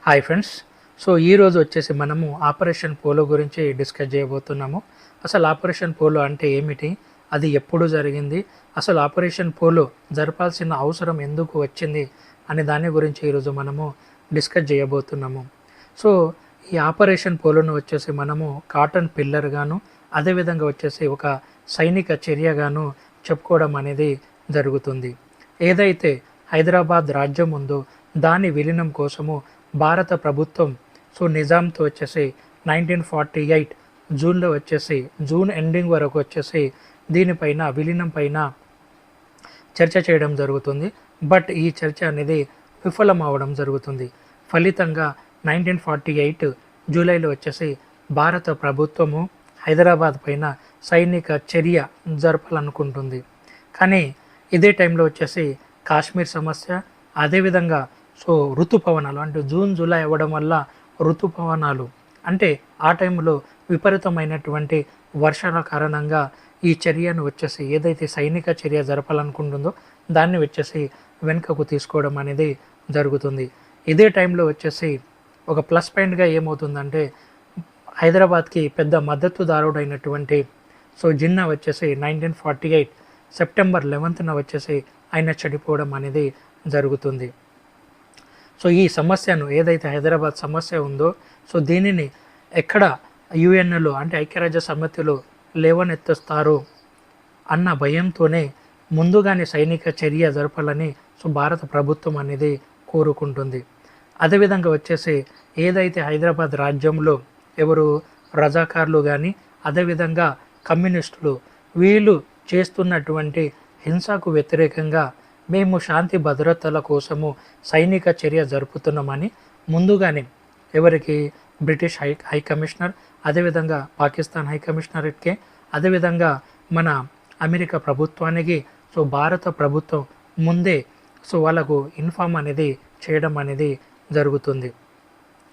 Hi friends. ఈరోజు వచ్చేసి మనము ఆపరేషన్ పోలో గురించి డిస్కస్ చేయబోతున్నాము. అసలు ఆపరేషన్ పోలో అంటే ఏమిటి, అది ఎప్పుడు జరిగింది, అసలు ఆపరేషన్ పోలో జరపాల్సిన అవసరం ఎందుకు వచ్చింది అనే దాని గురించి ఈరోజు మనము డిస్కస్ చేయబోతున్నాము. సో ఈ ఆపరేషన్ పోలోను వచ్చేసి మనము కాటన్ పిల్లర్గాను, అదేవిధంగా వచ్చేసి ఒక సైనిక చర్యగాను చెప్పుకోవడం అనేది జరుగుతుంది. ఏదైతే హైదరాబాద్ రాజ్యం ఉందో దాని విలీనం కోసము భారత ప్రభుత్వం నిజాంతో వచ్చేసి 1948 జూన్లో వచ్చేసి జూన్ ఎండింగ్ వరకు వచ్చేసి దీనిపైన విలీనం పైన చర్చ చేయడం జరుగుతుంది. బట్ ఈ చర్చ అనేది విఫలం అవడం జరుగుతుంది. ఫలితంగా 1948 జూలైలో వచ్చేసి భారత ప్రభుత్వము హైదరాబాద్ పైన సైనిక చర్య జరపాలనుకుంటుంది. కానీ ఇదే టైంలో వచ్చేసి కాశ్మీర్ సమస్య, అదేవిధంగా ఋతుపవనాలు అంటే జూన్ జూలై అవ్వడం వల్ల ఋతుపవనాలు అంటే ఆ టైంలో విపరీతమైనటువంటి వర్షాల కారణంగా ఈ చర్యను వచ్చేసి ఏదైతే సైనిక చర్య జరపాలనుకుంటుందో దాన్ని వచ్చేసి వెనుకకు తీసుకోవడం అనేది జరుగుతుంది. ఇదే టైంలో వచ్చేసి ఒక ప్లస్ పాయింట్గా ఏమవుతుందంటే హైదరాబాద్కి పెద్ద మద్దతుదారుడైనటువంటి జిన్నా వచ్చేసి 1948 సెప్టెంబర్ 11న వచ్చేసి ఆయన చనిపోవడం అనేది జరుగుతుంది. ఈ సమస్యను ఏదైతే హైదరాబాద్ సమస్య ఉందో దీనిని ఎక్కడ యుఎన్లో అంటే ఐక్యరాజ్య సమితిలో లేవనెత్తుస్తారు అన్న భయంతోనే ముందుగానే సైనిక చర్య జరపాలని భారత ప్రభుత్వం అనేది కోరుకుంటుంది. అదేవిధంగా వచ్చేసి ఏదైతే హైదరాబాద్ రాజ్యంలో ఎవరు రజాకార్లు కానీ అదేవిధంగా కమ్యూనిస్టులు వీళ్ళు చేస్తున్నటువంటి హింసకు వ్యతిరేకంగా మేము శాంతి భద్రతల కోసము సైనిక చర్య జరుపుతున్నామని ముందుగానే ఎవరికి బ్రిటిష్ హై కమిషనర్, అదేవిధంగా పాకిస్తాన్ హై కమిషనరేట్కే, అదేవిధంగా మన అమెరికా ప్రభుత్వానికి భారత ప్రభుత్వం ముందే వాళ్ళకు ఇన్ఫార్మ్ అనేది చేయడం అనేది జరుగుతుంది.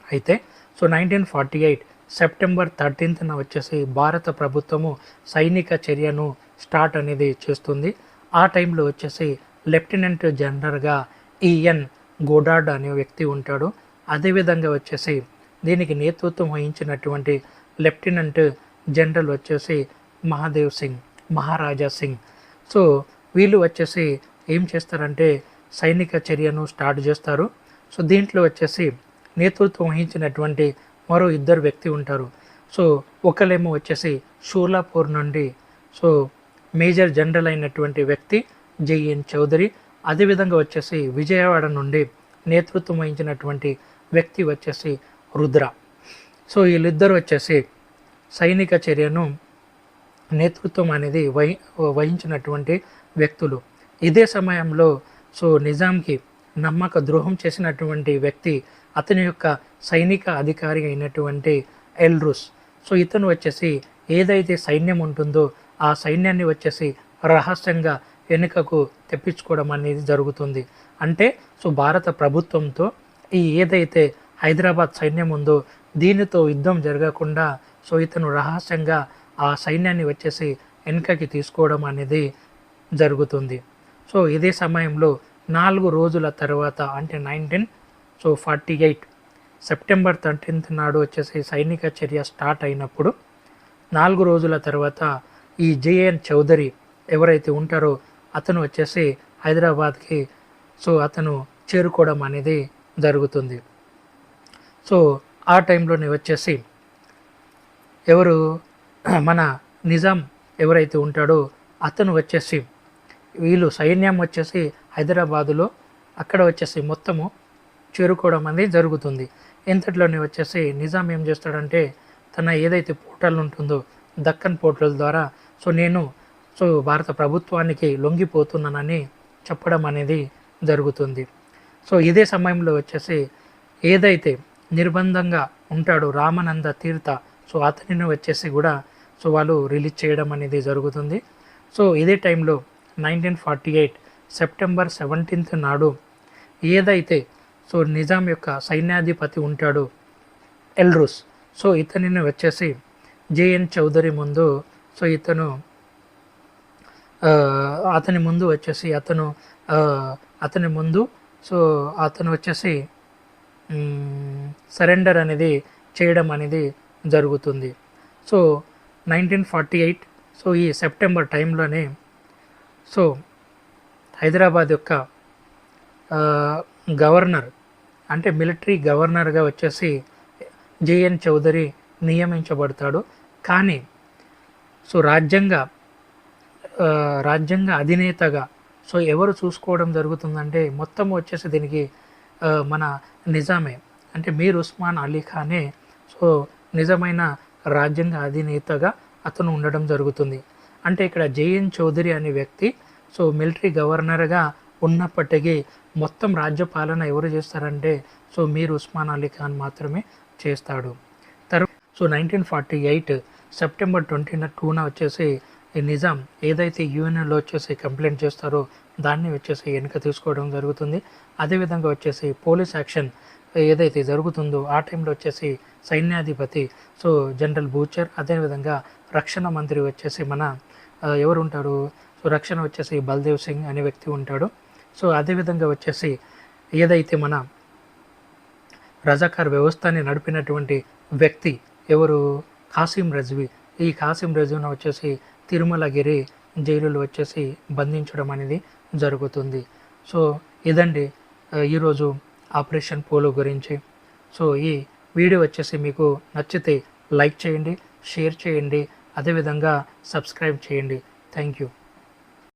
అయితే 1948 సెప్టెంబర్ 13న వచ్చేసి భారత ప్రభుత్వము సైనిక చర్యను స్టార్ట్ అనేది చేస్తుంది. ఆ టైంలో వచ్చేసి లెఫ్టినెంట్ జనరల్గా ఈఎన్ గోడార్డ్ అనే వ్యక్తి ఉంటాడు. అదేవిధంగా వచ్చేసి దీనికి నేతృత్వం వహించినటువంటి లెఫ్టినెంట్ జనరల్ వచ్చేసి మహాదేవ్ సింగ్, మహారాజా సింగ్. వీళ్ళు వచ్చేసి ఏం చేస్తారంటే సైనిక చర్యను స్టార్ట్ చేస్తారు. దీంట్లో వచ్చేసి నేతృత్వం వహించినటువంటి మరో ఇద్దరు వ్యక్తి ఉంటారు. ఒకళ్ళేమో వచ్చేసి షూలాపూర్ నుండి మేజర్ జనరల్ అయినటువంటి వ్యక్తి జేఎన్ చౌదరి, అదేవిధంగా వచ్చేసి విజయవాడ నుండి నేతృత్వం వహించినటువంటి వ్యక్తి వచ్చేసి రుద్ర. వీళ్ళిద్దరు వచ్చేసి సైనిక చర్యను నేతృత్వం అనేది వహించినటువంటి వ్యక్తులు. ఇదే సమయంలో నిజాంకి నమ్మక ద్రోహం చేసినటువంటి వ్యక్తి అతని యొక్క సైనిక అధికారి అయినటువంటి ఎల్రూస్. ఇతను వచ్చేసి ఏదైతే సైన్యం ఉంటుందో ఆ సైన్యాన్ని వచ్చేసి రహస్యంగా వెనుకకు తెప్పించుకోవడం అనేది జరుగుతుంది. అంటే భారత ప్రభుత్వంతో ఈ ఏదైతే హైదరాబాద్ సైన్యం ఉందో దీనితో యుద్ధం జరగకుండా ఇతను రహస్యంగా ఆ సైన్యాన్ని వచ్చేసి వెనుకకి తీసుకోవడం అనేది జరుగుతుంది. ఇదే సమయంలో 4 రోజుల తర్వాత అంటే 1948 సెప్టెంబర్ 13th నాడు వచ్చేసి సైనిక చర్య స్టార్ట్ అయినప్పుడు 4 రోజుల తర్వాత ఈ జేఎన్ చౌదరి ఎవరైతే ఉంటారో అతను వచ్చేసి హైదరాబాద్కి అతను చేరుకోవడం అనేది జరుగుతుంది. ఆ టైంలోనే వచ్చేసి ఎవరు మన నిజాం ఎవరైతే ఉంటాడో అతను వచ్చేసి వీళ్ళు సైన్యం వచ్చేసి హైదరాబాదులో అక్కడ వచ్చేసి మొత్తము చేరుకోవడం అనేది జరుగుతుంది. ఇంతట్లోనే వచ్చేసి నిజాం ఏం చేస్తాడంటే తన ఏదైతే పోర్టల్ ఉంటుందో దక్కన్ పోర్టల్ ద్వారా నేను భారత ప్రభుత్వానికి లొంగిపోతున్నానని చెప్పడం అనేది జరుగుతుంది. ఇదే సమయంలో వచ్చేసి ఏదైతే నిర్బంధంగా ఉంటాడో రామానంద తీర్థ అతనిని వచ్చేసి కూడా వాళ్ళు రిలీజ్ చేయడం అనేది జరుగుతుంది. ఇదే టైంలో 1948 సెప్టెంబర్ 17th నాడు ఏదైతే నిజాం యొక్క సైన్యాధిపతి ఉంటాడో ఎల్రూస్ ఇతనిని వచ్చేసి జేఎన్ చౌదరి ముందు ఇతను అతని ముందు వచ్చేసి అతను వచ్చేసి సరెండర్ అనేది చేయడం అనేది జరుగుతుంది. సో 1948 సో ఈ సెప్టెంబర్ టైంలోనే సో హైదరాబాద్ యొక్క గవర్నర్ అంటే మిలిటరీ గవర్నర్గా వచ్చేసి జేఎన్ చౌదరి నియమించబడతాడు. కానీ సో రాజ్యాంగ అధినేతగా సో ఎవరు చూసుకోవడం జరుగుతుందంటే మొత్తం వచ్చేసి దీనికి మన నిజామే అంటే మీర్ ఉస్మాన్ అలీ ఖానే సో నిజమైన రాజ్యాంగ అధినేతగా అతను ఉండడం జరుగుతుంది. అంటే ఇక్కడ జేఎన్ చౌదరి అనే వ్యక్తి సో మిలిటరీ గవర్నర్గా ఉన్నప్పటికీ మొత్తం రాజ్యపాలన ఎవరు చేస్తారంటే సో మీర్ ఉస్మాన్ అలీ ఖాన్ మాత్రమే చేస్తాడు. సో 1948 సెప్టెంబర్ 22న వచ్చేసి ఈ నిజాం ఏదైతే యూఎన్లో వచ్చేసి కంప్లైంట్ చేస్తారో దాన్ని వచ్చేసి వెనుక తీసుకోవడం జరుగుతుంది. అదేవిధంగా వచ్చేసి పోలీస్ యాక్షన్ ఏదైతే జరుగుతుందో ఆ టైంలో వచ్చేసి సైన్యాధిపతి సో జనరల్ బూచర్, అదేవిధంగా రక్షణ మంత్రి వచ్చేసి మన ఎవరు ఉంటారు సో రక్షణ వచ్చేసి బల్దేవ్ సింగ్ అనే వ్యక్తి ఉంటాడు. సో అదేవిధంగా వచ్చేసి ఏదైతే మన రజాకార్ వ్యవస్థని నడిపినటువంటి వ్యక్తి ఎవరు ఖాసిం రజ్వీ, ఈ ఖాసిం రజ్వీని వచ్చేసి తిరుమలగిరి జైలులో వచ్చేసి బంధించడం అనేది జరుగుతుంది. సో ఇదండి ఈరోజు ఆపరేషన్ పోలో గురించి. సో ఈ వీడియో వచ్చేసి మీకు నచ్చితే లైక్ చేయండి, షేర్ చేయండి, అదేవిధంగా సబ్స్క్రైబ్ చేయండి. Thank you.